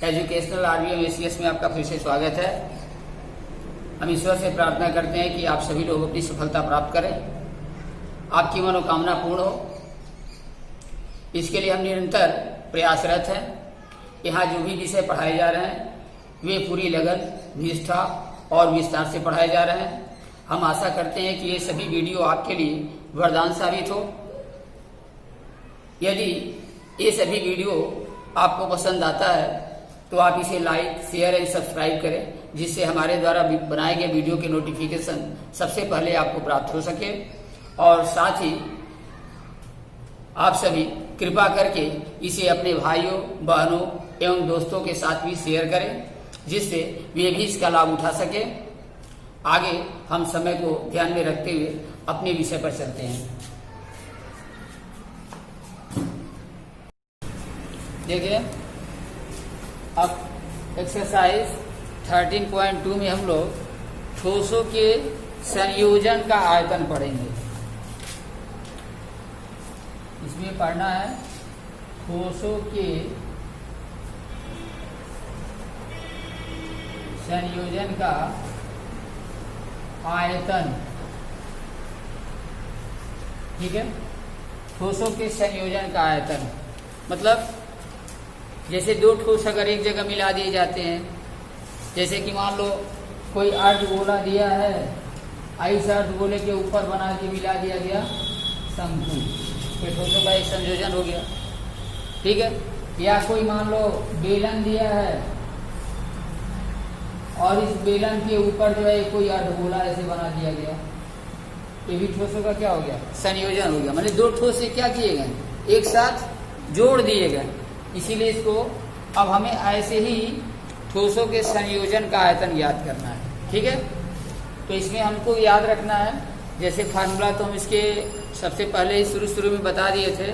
Educational RVMACS में आपका फिर से स्वागत है। हम ईश्वर से प्रार्थना करते हैं कि आप सभी लोग अपनी सफलता प्राप्त करें, आपकी मनोकामना पूर्ण हो। इसके लिए हम निरंतर प्रयासरत हैं। यहाँ जो भी विषय पढ़ाए जा रहे हैं वे पूरी लगन, निष्ठा और विस्तार से पढ़ाए जा रहे हैं। हम आशा करते हैं कि ये सभी वीडियो आपके लिए वरदान साबित हो। यदि ये सभी वीडियो आपको पसंद आता है तो आप इसे लाइक, शेयर एंड सब्सक्राइब करें, जिससे हमारे द्वारा बनाए गए वीडियो के नोटिफिकेशन सबसे पहले आपको प्राप्त हो सके। और साथ ही आप सभी कृपा करके इसे अपने भाइयों, बहनों एवं दोस्तों के साथ भी शेयर करें, जिससे वे भी इसका लाभ उठा सके। आगे हम समय को ध्यान में रखते हुए अपने विषय पर चलते हैं। देखिए, अब एक्सरसाइज 13.2 में हम लोग ठोसों के संयोजन का आयतन पढ़ेंगे। इसमें पढ़ना है ठोसों के संयोजन का आयतन। ठीक है, ठोसों के संयोजन का आयतन मतलब जैसे दो ठोस अगर एक जगह मिला दिए जाते हैं, जैसे कि मान लो कोई अर्धगोला दिया है, इस अर्धगोले के ऊपर बना के मिला दिया गया शंकु, तो ठोसों का एक संयोजन हो गया। ठीक है, या कोई मान लो बेलन दिया है और इस बेलन के ऊपर जो है कोई अर्धगोला ऐसे बना दिया गया, ये भी ठोसों का क्या हो गया? संयोजन हो गया। मतलब दो ठोस से क्या किए गए? एक साथ जोड़ दिए गए। इसीलिए इसको अब हमें ऐसे ही ठोसों के संयोजन का आयतन याद करना है। ठीक है, तो इसमें हमको याद रखना है, जैसे फार्मूला तो हम इसके सबसे पहले ही शुरू में बता दिए थे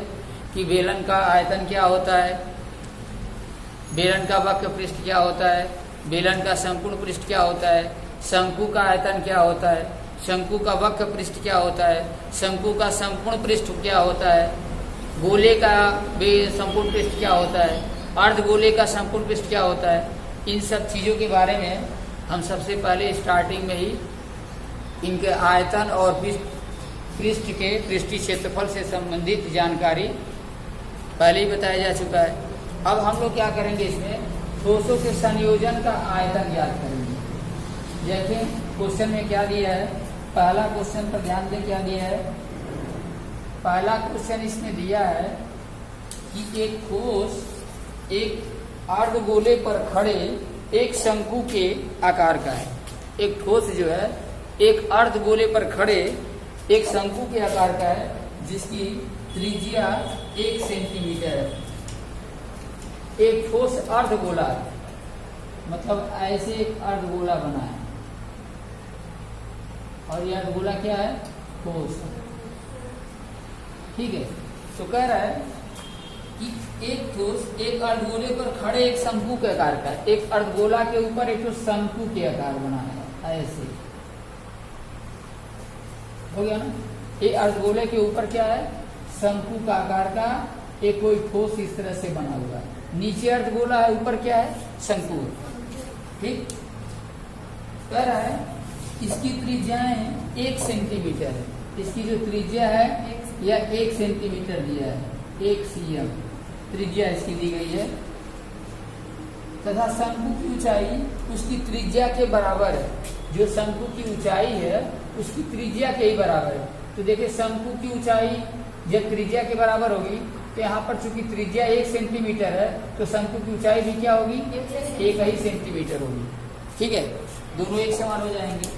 कि बेलन का आयतन क्या होता है, बेलन का वक्र पृष्ठ क्या होता है, बेलन का संपूर्ण पृष्ठ क्या होता है, शंकु का आयतन क्या होता है, शंकु का वक्र पृष्ठ क्या होता है, शंकु का संपूर्ण पृष्ठ क्या होता है, गोले का संपूर्ण पृष्ठ क्या होता है, अर्धगोले का संपूर्ण पृष्ठ क्या होता है। इन सब चीज़ों के बारे में हम सबसे पहले स्टार्टिंग में ही इनके आयतन और पृष्ठ के पृष्ठीय क्षेत्रफल से संबंधित जानकारी पहले ही बताया जा चुका है। अब हम लोग क्या करेंगे, इसमें ठोसों के संयोजन का आयतन याद करेंगे। देखिए क्वेश्चन में क्या दिया है, पहला क्वेश्चन पर ध्यान दें क्या दिया है। पहला क्वेश्चन इसमें दिया है कि एक ठोस एक अर्धगोले पर खड़े एक शंकु के आकार का है। एक ठोस जो है एक अर्धगोले पर खड़े एक शंकु के आकार का है, जिसकी त्रिज्या 1 सेंटीमीटर है। एक ठोस अर्धगोला मतलब ऐसे एक अर्धगोला बना है और यह अर्धगोला क्या है? ठोस। ठीक है, तो कह रहा है कि एक ठोस एक अर्धगोले पर खड़े एक शंकु के आकार का है। एक अर्धगोला के ऊपर एक शंकु के आकार बना है, ऐसे हो गया ना। एक अर्धगोले के ऊपर क्या है? शंकु का आकार का एक कोई ठोस इस तरह से बना हुआ है। नीचे अर्धगोला है, ऊपर क्या है? शंकु। ठीक, कह रहा है इसकी त्रिज्याएं 1 सेंटीमीटर है। इसकी जो त्रिज्या है यह 1 सेंटीमीटर दिया है, 1 cm त्रिज्या इसकी दी गई है, तथा शंकु की ऊंचाई उसकी त्रिज्या के बराबर है। जो शंकु की ऊंचाई है उसकी त्रिज्या के ही बराबर है। तो देखिए शंकु की ऊंचाई जब त्रिज्या के बराबर होगी तो यहाँ पर चूंकि त्रिज्या 1 सेंटीमीटर है तो शंकु की ऊंचाई भी क्या होगी? 1 ही सेंटीमीटर होगी। ठीक है, दोनों एक समान हो जाएंगे।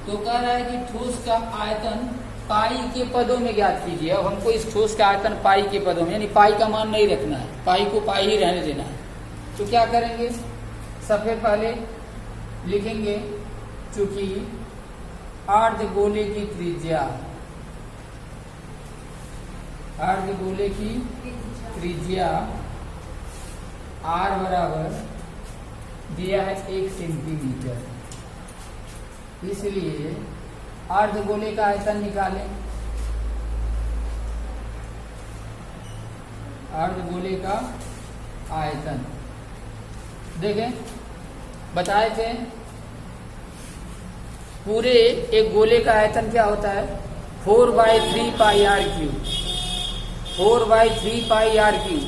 तो कह रहा है कि ठोस का आयतन पाई के पदों में ज्ञात कीजिए। अब हमको इस ठोस का आयतन पाई के पदों में, यानी पाई का मान नहीं रखना है, पाई को पाई ही रहने देना है। तो क्या करेंगे, सबसे पहले लिखेंगे चूंकि अर्धगोले की त्रिज्या, अर्धगोले की त्रिज्या r बराबर दिया है 1 सेंटीमीटर, इसलिए अर्धगोले का आयतन निकालें। अर्धगोले का आयतन देखें बताए थे पूरे एक गोले का आयतन क्या होता है 4/3πr³। 4/3πr³।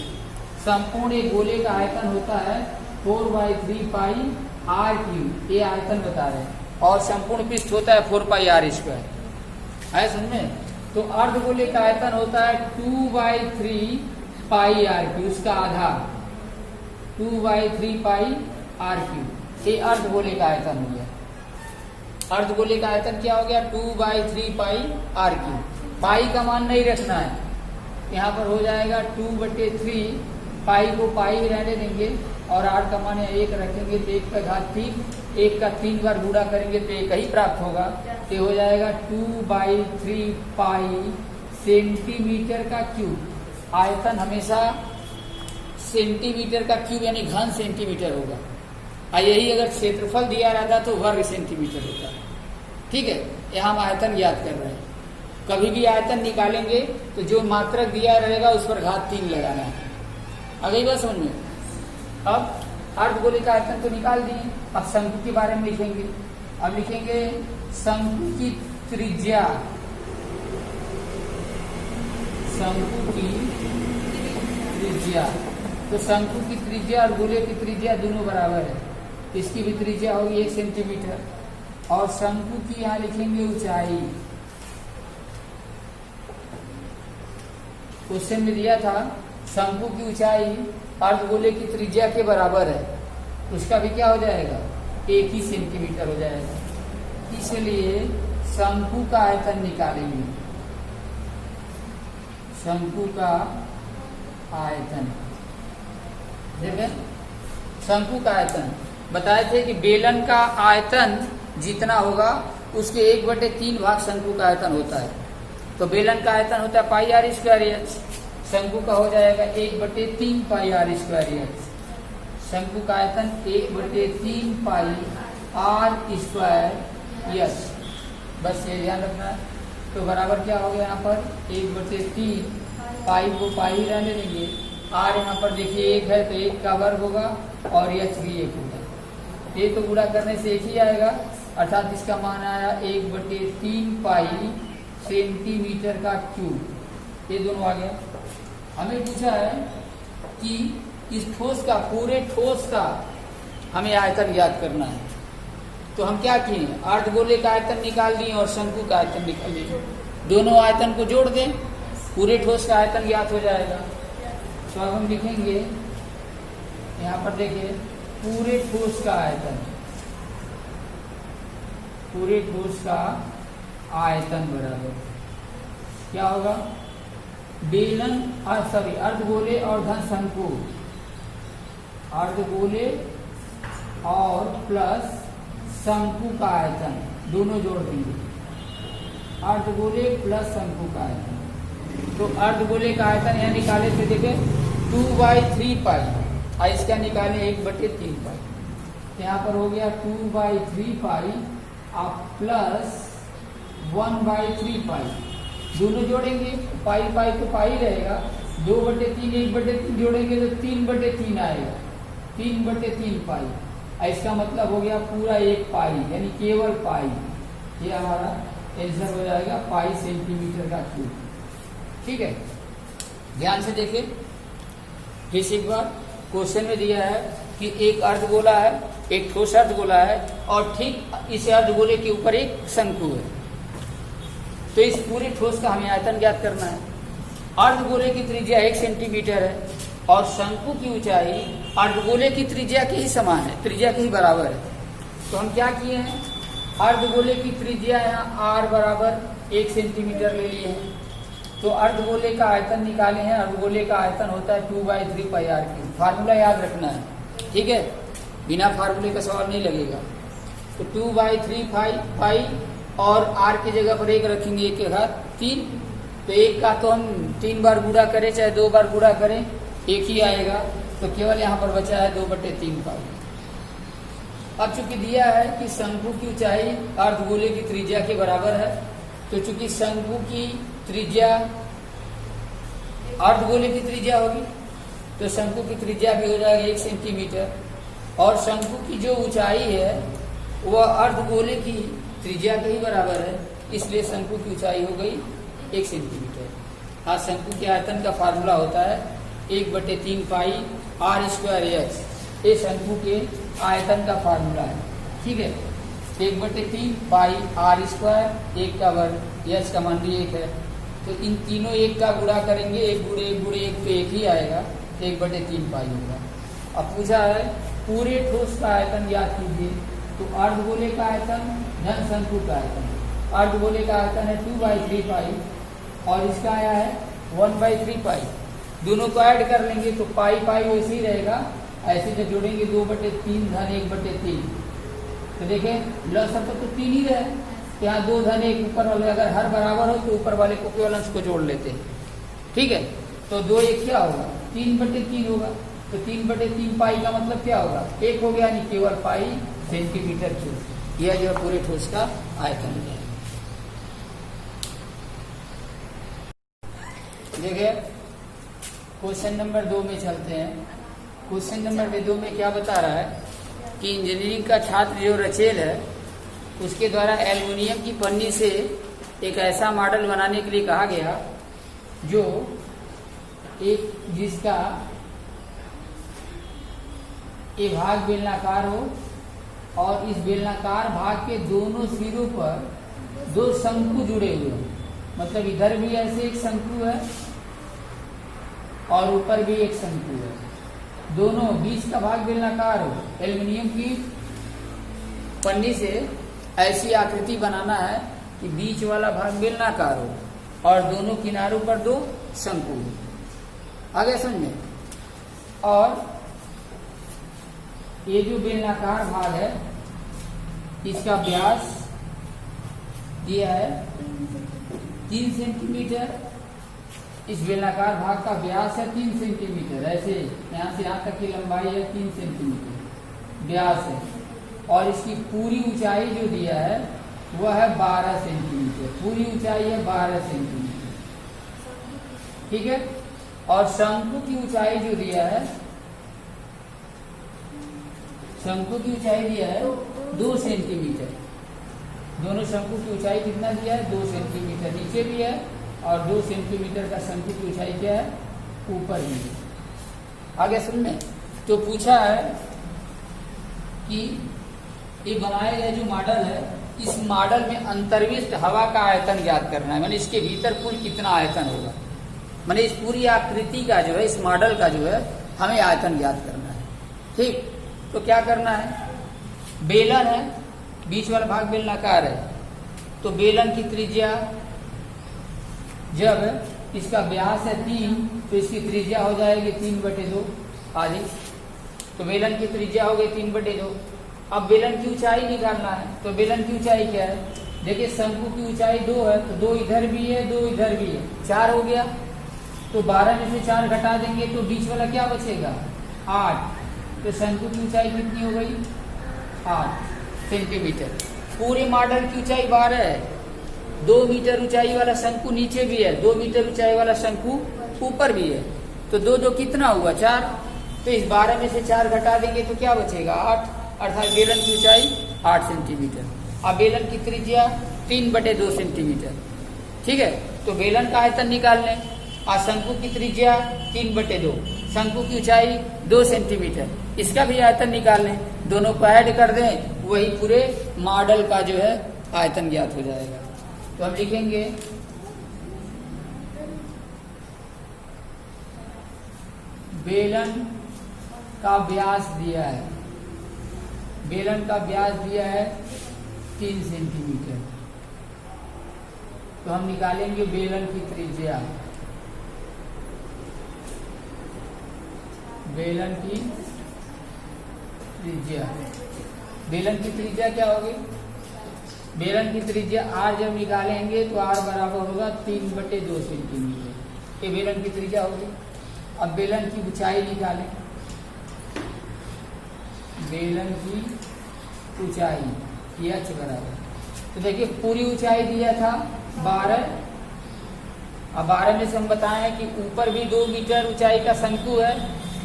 संपूर्ण एक गोले का आयतन होता है 4/3πr³। ये आयतन बता रहे हैं और संपूर्ण पृष्ठ होता है 4πr²। है समझ में? तो अर्धगोले का आयतन होता है 2/3πr³। उसका आधा 2/3πr³। ये अर्धगोले का आयतन हो गया। अर्धगोले का आयतन क्या हो गया 2/3πr³। पाई का मान नहीं रखना है, यहाँ पर हो जाएगा 2/3। पाई को पाई ही रहने देंगे और r का मान 1 रखेंगे तो 1 का घात 3। 1 का 3 बार गुणा करेंगे तो 1 ही प्राप्त होगा। तो हो जाएगा 2/3π सेंटीमीटर का क्यूब। आयतन हमेशा सेंटीमीटर का क्यूब यानी घन सेंटीमीटर होगा। यही अगर क्षेत्रफल दिया रहता तो वर्ग सेंटीमीटर होता है। ठीक है, यहाँ हम आयतन याद कर रहे हैं। कभी भी आयतन निकालेंगे तो जो मात्रक दिया रहेगा उस पर घात 3 लगाना है। आ गई बात समझ में? अब अर्धगोले का आयतन तो निकाल दिए, अब शंकु के बारे में लिखेंगे। अब लिखेंगे शंकु की त्रिज्या। शंकु की त्रिज्या, तो शंकु की त्रिज्या और गोले की त्रिज्या दोनों बराबर है। इसकी भी त्रिज्या होगी 1 सेंटीमीटर और शंकु की यहाँ लिखेंगे ऊंचाई। क्वेश्चन में दिया था शंकु की ऊंचाई अर्धगोले की त्रिज्या के बराबर है, उसका भी क्या हो जाएगा 1 ही सेंटीमीटर हो जाएगा। इसलिए शंकु का आयतन निकालेंगे। शंकु का आयतन देखें, शंकु का आयतन बताए थे कि बेलन का आयतन जितना होगा उसके 1/3 भाग शंकु का आयतन होता है। तो बेलन का आयतन होता है πr²h, शंकु का हो जाएगा 1/3 πr²h। शंकु का आयतन 1/3 πr²h। बस ये ध्यान रखना है। तो बराबर क्या हो गया यहाँ पर 1/3। पाई को पाई रहने देंगे। r यहाँ पर देखिए 1 है तो 1 का वर्ग होगा और h भी 1 होगा। ये तो गुणा करने से 1 ही आएगा, अर्थात इसका मान आया 1/3 पाई सेंटीमीटर का क्यूब। ये दोनों आ गया। हमें पूछा है कि इस ठोस का, पूरे ठोस का हमें आयतन याद करना है। तो हम क्या किए, अर्धगोले का आयतन निकाल दिए और शंकु का आयतन निकाल दिए। दोनों आयतन को जोड़ दें, पूरे ठोस का आयतन ज्ञात हो जाएगा। तो अब हम लिखेंगे यहाँ पर देखिए पूरे ठोस का आयतन। पूरे ठोस का आयतन बराबर क्या होगा, बेलन अर्धगोले और धन शंकु। अर्धगोले और प्लस शंकु का आयतन दोनों जोड़ देंगे। अर्धगोले प्लस शंकु का आयतन। तो अर्धगोले का आयतन यहाँ निकाले थे, देखे 2/3π। इसका निकाले 1/3π। यहाँ पर हो गया 2/3π प्लस 1/3π। दोनों जोड़ेंगे, पाई पाई तो पाई रहेगा। 2/3 1/3 जोड़ेंगे तो 3/3 आएगा। 3/3 पाई। इसका मतलब हो गया पूरा 1 पाई, यानी केवल पाई। ये हमारा आंसर हो जाएगा पाई सेंटीमीटर का क्यूब। ठीक है, ध्यान से देखिए फिर से एक बार। क्वेश्चन में दिया है कि एक अर्धगोला है, एक ठोस अर्धगोला है और ठीक इस अर्धगोले के ऊपर एक शंकु है। तो इस पूरे ठोस का हमें आयतन ज्ञात करना है। अर्धगोले की त्रिज्या 1 सेंटीमीटर है और शंकु की ऊंचाई अर्धगोले की त्रिज्या के ही समान है, त्रिज्या के ही बराबर है। तो हम क्या किए हैं, अर्धगोले की त्रिज्या यहाँ r बराबर 1 सेंटीमीटर ले लिए हैं। तो अर्धगोले का आयतन निकाले हैं। अर्धगोले का आयतन होता है 2/3πr³। फार्मूला याद रखना है, ठीक है, बिना फार्मूले का सवाल नहीं लगेगा। तो 2/3π और r की जगह पर 1 रखेंगे, 1 के घात 3। तो 1 का तो हम 3 बार गुणा करें चाहे 2 बार गुणा करें 1 ही आएगा। तो केवल यहाँ पर बचा है 2/3π। अब चूंकि दिया है कि शंकु की ऊंचाई अर्धगोले की त्रिज्या के बराबर है, तो चूंकि शंकु की त्रिज्या अर्धगोले की त्रिज्या होगी तो शंकु की त्रिज्या भी हो जाएगी 1 सेंटीमीटर। और शंकु की जो ऊंचाई है वह अर्धगोले की त्रिज्या के ही बराबर है, इसलिए शंकु की ऊंचाई हो गई 1 सेंटीमीटर। आज शंकु के आयतन का फार्मूला होता है 1/3 पाई r²h, ये शंकु के आयतन का फार्मूला है। ठीक है, 1/3 पाई r², 1 का वर्ग, h का मान भी 1 है, तो इन तीनों 1 का गुणा करेंगे, 1 गुणे 1 गुणे 1 तो 1 ही आएगा, 1/3 पाई होगा। अब पूछा है पूरे ठोस का आयतन ज्ञात कीजिए, तो अर्धगोले का आयतन धन शंकु का आयतन, अर्धगोले का आयतन है 2/3 पाई और इसका आया है 1/3 पाई। दोनों को ऐड कर लेंगे तो पाई पाई वैसे ही रहेगा, ऐसे जो जोड़ेंगे 2/3 धन 1/3, तो देखें लसअ तो 3 ही रहे, यहाँ 2 धन 1 ऊपर वाले अगर हर बराबर हो तो ऊपर वाले को केवल अंश को जोड़ लेते हैं। ठीक है, तो 2 1 क्या होगा 3/3 होगा, तो 3/3 पाई का मतलब क्या होगा 1 हो गया, यानी केवल पाई सेंटीमीटर क्यूब। यह जो पूरे ठोस का आयतन है। देखिए क्वेश्चन नंबर 2 में चलते हैं। क्वेश्चन नंबर 2 में क्या बता रहा है कि इंजीनियरिंग का छात्र जो रचेल है उसके द्वारा एल्युमिनियम की पन्नी से एक ऐसा मॉडल बनाने के लिए कहा गया जो जिसका एक भाग बेलनाकार हो और इस बेलनाकार भाग के दोनों सिरों पर 2 शंकु जुड़े हुए हैं, मतलब इधर भी ऐसे एक शंकु है और ऊपर भी एक शंकु है, दोनों बीच का भाग बेलनाकार हो। एल्युमिनियम की पन्नी से ऐसी आकृति बनाना है कि बीच वाला भाग बेलनाकार हो और दोनों किनारों पर 2 शंकु हो। आगे समझे, और ये जो बेलनाकार भाग है इसका व्यास दिया है 3 सेंटीमीटर, इस बेलनाकार भाग का व्यास है 3 सेंटीमीटर, ऐसे यहाँ से यहाँ तक की लंबाई है 3 सेंटीमीटर व्यास है, और इसकी पूरी ऊंचाई जो दिया है वह है 12 सेंटीमीटर, पूरी ऊंचाई है 12 सेंटीमीटर। ठीक है, और शंकु की ऊंचाई जो दिया है, शंकु की ऊंचाई दिया है 2 सेंटीमीटर, दोनों शंकु की ऊंचाई कितना दिया है 2 सेंटीमीटर, नीचे भी है और 2 सेंटीमीटर का शंकु की ऊंचाई क्या है ऊपर भी है। आगे सुनने, तो पूछा है कि ये बनाया गया जो मॉडल है इस मॉडल में अंतर्विष्ट हवा का आयतन ज्ञात करना है, माने इसके भीतर कुल कितना आयतन होगा, माने इस पूरी आकृति का जो है इस मॉडल का जो है हमें आयतन ज्ञात करना है। ठीक, तो क्या करना है, बेलन है, बीच वाला भाग बेलनाकार है, तो बेलन की त्रिज्या जब इसका व्यास है 3 तो इसकी त्रिज्या हो जाएगी 3/2 आधी, तो बेलन की त्रिज्या हो गई 3/2। अब बेलन की ऊंचाई निकालना है, तो बेलन की ऊंचाई क्या है, देखिए शंकु की ऊंचाई 2 है, तो 2 इधर भी है 2 इधर भी है, 4 हो गया, तो 12 में से 4 घटा देंगे तो बीच वाला क्या बचेगा 8, तो शंकु की ऊंचाई कितनी हो गई 8 सेंटीमीटर। पूरे मॉडल की ऊंचाई 12 है, 2 मीटर ऊंचाई वाला शंकु नीचे भी है, 2 मीटर ऊंचाई वाला शंकु ऊपर भी है, तो 2 कितना हुआ 4, तो इस 12 में से 4 घटा देंगे तो क्या बचेगा 8, अर्थात बेलन की ऊंचाई 8 सेंटीमीटर। अब बेलन की त्रिज्या 3/2 सेंटीमीटर। ठीक है, तो बेलन का आयतन निकाल लें, और शंकु की त्रिज्या 3/2, शंकु की ऊंचाई 2 सेंटीमीटर, इसका भी आयतन निकाल लें, दोनों को ऐड कर दें, वही पूरे मॉडल का जो है आयतन ज्ञात हो जाएगा। तो हम लिखेंगे बेलन का व्यास दिया है, बेलन का व्यास दिया है 3 सेंटीमीटर, तो हम निकालेंगे बेलन की त्रिज्या, बेलन की त्रिज्या, बेलन की त्रिज्या क्या होगी, बेलन की त्रिज्या r जब निकालेंगे तो r बराबर होगा 3/2 सेंटीमीटर, ये बेलन की त्रिज्या होगी। अब बेलन की ऊंचाई निकालें, बेलन की ऊंचाई h बराबर, तो देखिए पूरी ऊंचाई दिया था 12, अब 12 में से हम बताएं कि ऊपर भी 2 मीटर ऊंचाई का शंकु है,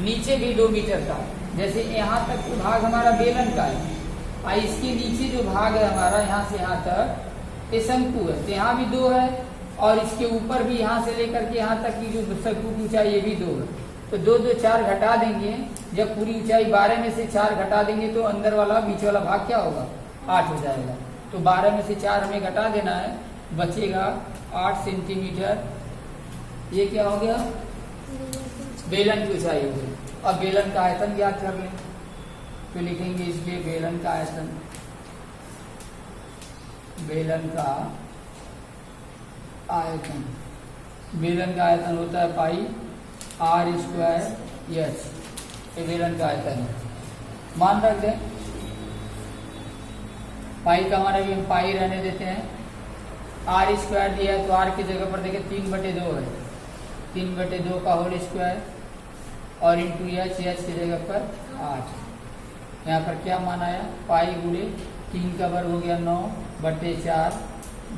नीचे भी 2 मीटर का, जैसे यहाँ तक जो भाग हमारा बेलन का है और इसके नीचे जो भाग है हमारा यहाँ से यहाँ तक ये शंकु है, तो यहाँ भी 2 है और इसके ऊपर भी यहाँ से लेकर के यहाँ तक की जो शंकु की ऊंचाई ये भी 2 है। तो 2 2 4 घटा देंगे, जब पूरी ऊंचाई 12 में से 4 घटा देंगे तो अंदर वाला बीच वाला भाग क्या होगा 8 हो जाएगा। तो 12 में से 4 हमें घटा देना है, बचेगा 8 सेंटीमीटर। ये क्या हो गया बेलन की ऊंचाई हो गई। अब बेलन का आयतन ज्ञात कर लें, तो लिखेंगे इसलिए बेलन का आयतन, बेलन का आयतन, बेलन का आयतन होता है पाई r² h, ये बेलन का आयतन है। मान रख दें पाई का हमारा भी हम पाई रहने देते हैं, r² दिया है तो r की जगह पर देखिए 3/2 है, 3/2 का होल स्क्वायर और इंटू h की जगह पर 8। यहाँ पर क्या मान आया पाई गुणे 3 का वर्ग हो गया 9/4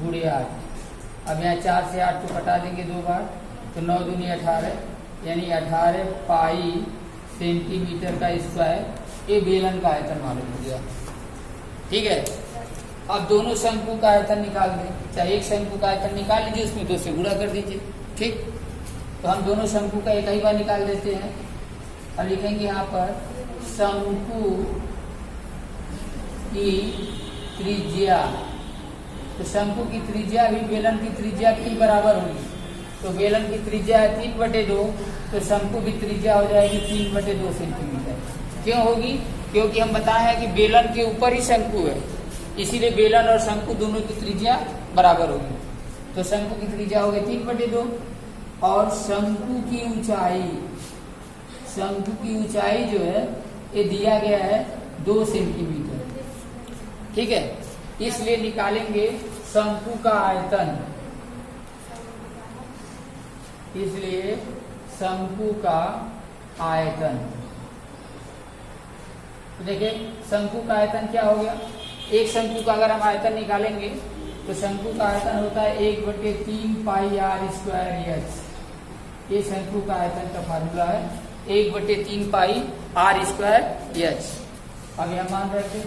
गुणे 8। अब यहाँ 4 से 8 को कटा देंगे 2 बार, तो 9 दूनी 18, यानी 18 पाई सेंटीमीटर का स्क्वायर। ये बेलन का आयतन मालूम हो गया। ठीक है, अब दोनों शंकु का आयतन निकाल दें, चाहे एक शंकु का आयतन निकाल लीजिए, उसमें 2 से गुणा कर दीजिए। ठीक, तो हम दोनों शंकु का एक ही बार निकाल देते हैं और लिखेंगे यहाँ पर शंकु की त्रिज्या। तो शंकु की त्रिज्या भी बेलन की त्रिज्या के बराबर होगी। तो बेलन की त्रिज्या है 3/2, तो शंकु की त्रिज्या हो जाएगी 3/2 सेंटीमीटर। क्यों होगी? क्योंकि हम बताए हैं कि बेलन के ऊपर ही शंकु है, इसीलिए बेलन और शंकु दोनों की त्रिज्या बराबर होगी। तो शंकु की त्रिज्या हो गई 3/2 और शंकु की ऊंचाई, शंकु की ऊंचाई जो है ये दिया गया है 2 सेंटीमीटर। ठीक है, इसलिए निकालेंगे शंकु का आयतन, इसलिए शंकु का आयतन। तो देखिए शंकु का आयतन क्या हो गया, एक शंकु का अगर हम आयतन निकालेंगे तो शंकु का आयतन होता है 1/3 पाई r² h। ये शंकु का आयतन का फार्मूला है 1/3 पाई r² h। अब यह मान रखे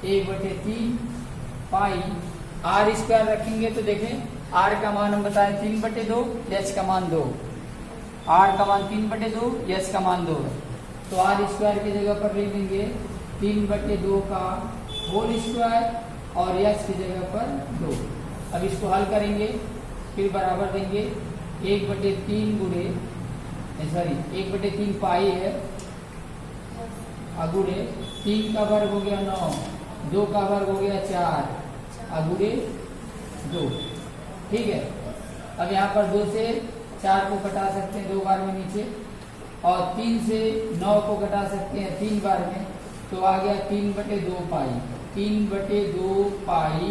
1/3 पाई r² रखेंगे तो देखें r का मान हम बताएं 3/2, h का मान 2, r का मान 3/2, h का मान 2 है। तो r² की जगह पर लिख देंगे 3/2 का होल स्क्वायर और h की जगह पर 2। अब इसको हल करेंगे, फिर बराबर देंगे 1/3 गुणे, सॉरी 1/3 पाई है गुणे 3 का वर्ग हो गया 9, 2 का वर्ग हो गया 4 गुणे 2। ठीक है, अब यहाँ पर 2 से 4 को घटा सकते हैं 2 बार में नीचे, और 3 से 9 को घटा सकते हैं 3 बार में, तो आ गया 3/2 पाई, 3/2 पाई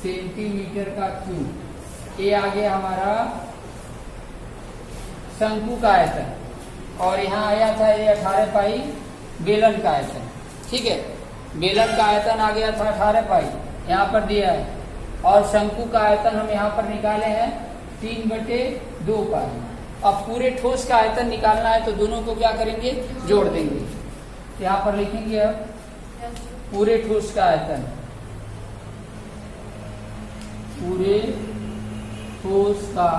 सेंटीमीटर का क्यूब। ये आ गया हमारा शंकु का आयतन, और यहाँ आया था ये 18 पाई बेलन का आयतन। ठीक है, बेलन का आयतन आ गया था 18 पाई, यहाँ पर दिया है, और शंकु का आयतन हम यहाँ पर निकाले हैं 3/2 पाई। अब पूरे ठोस का आयतन निकालना है तो दोनों को क्या करेंगे, जोड़ देंगे। यहाँ पर लिखेंगे अब पूरे ठोस का आयतन, पूरे ठोस का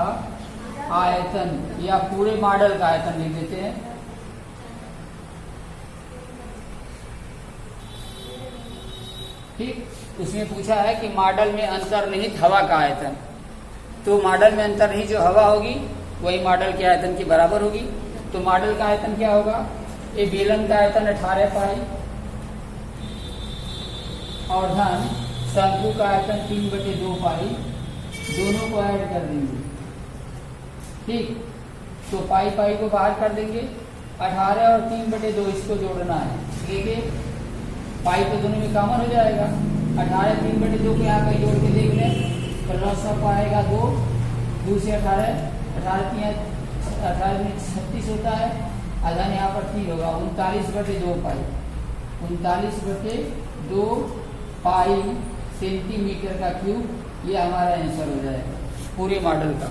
आयतन या पूरे मॉडल का आयतन लिख देते हैं। ठीक, उसमें पूछा है कि मॉडल में अंतर्निहित हवा का आयतन, तो मॉडल में अंतर्निहित जो हवा होगी वही मॉडल के आयतन के बराबर होगी। तो मॉडल का आयतन क्या होगा, ये बेलन का आयतन 18 पाई और धन शंकु का आयतन 3/2 पाई, दोनों को ऐड कर देंगे। ठीक, तो पाई पाई को बाहर कर देंगे, 18 और 3/2 इसको जोड़ना है। देखिए पाई तो दोनों में कॉमन हो जाएगा, 18 3/2 को यहाँ पर जोड़ के देख लें तो लॉस ऑफ आएगा 2, 2 से 18 में 36 होता है, आधान यहाँ पर 3 होगा, 39/2 पाई, 39/2 पाई सेंटीमीटर का क्यूब। ये हमारा आंसर हो जाएगा पूरे मॉडल का।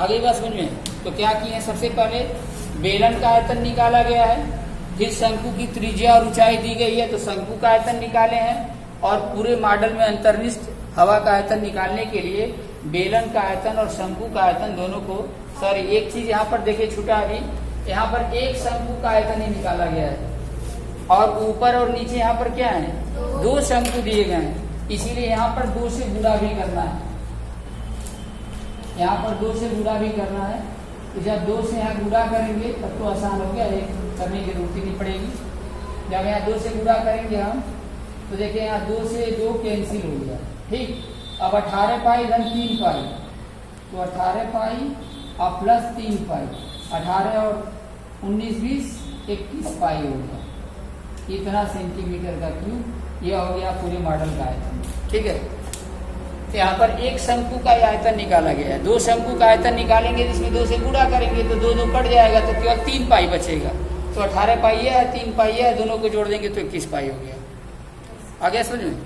आगे बात समझ में, तो क्या किए, सबसे पहले बेलन का आयतन निकाला गया है, फिर शंकु की त्रिज्या और ऊंचाई दी गई है तो शंकु का आयतन निकाले हैं, और पूरे मॉडल में अंतर्निष्ठ हवा का आयतन निकालने के लिए बेलन का आयतन और शंकु का आयतन दोनों को, सॉरी एक चीज यहाँ पर देखिए छूटा अभी, यहाँ पर एक शंकु का आयतन ही निकाला गया है और ऊपर और नीचे यहाँ पर क्या है, दो शंकु दिए गए हैं, इसीलिए यहाँ पर 2 से गुणा भी करना है, यहाँ पर 2 से गुणा भी करना है। तो जब 2 से यहाँ गुणा करेंगे तब तो आसान हो गया, एक करने की जरूरत ही नहीं पड़ेगी। जब यहाँ 2 से गुणा करेंगे हम तो देखिए यहाँ 2 से 2 कैंसिल हो गया, ठीक। अब 18 पाई धन 3 पाई, तो 18 पाई और प्लस 3 पाई, 18 और 19 20 21 पाई हो गया, इतना सेंटीमीटर का क्यूब। यह हो गया पूरे मॉडल का आयतन, ठीक है। तो यहाँ पर एक शंकु का आयतन निकाला गया है, 2 शंकु का आयतन निकालेंगे जिसमें 2 से गुणा करेंगे तो 2 2 कट जाएगा, तो केवल 3 पाई बचेगा। तो 18 पाई है, 3 पाई है, दोनों को जोड़ देंगे तो 21 पाई हो गया। आ गया समझ में?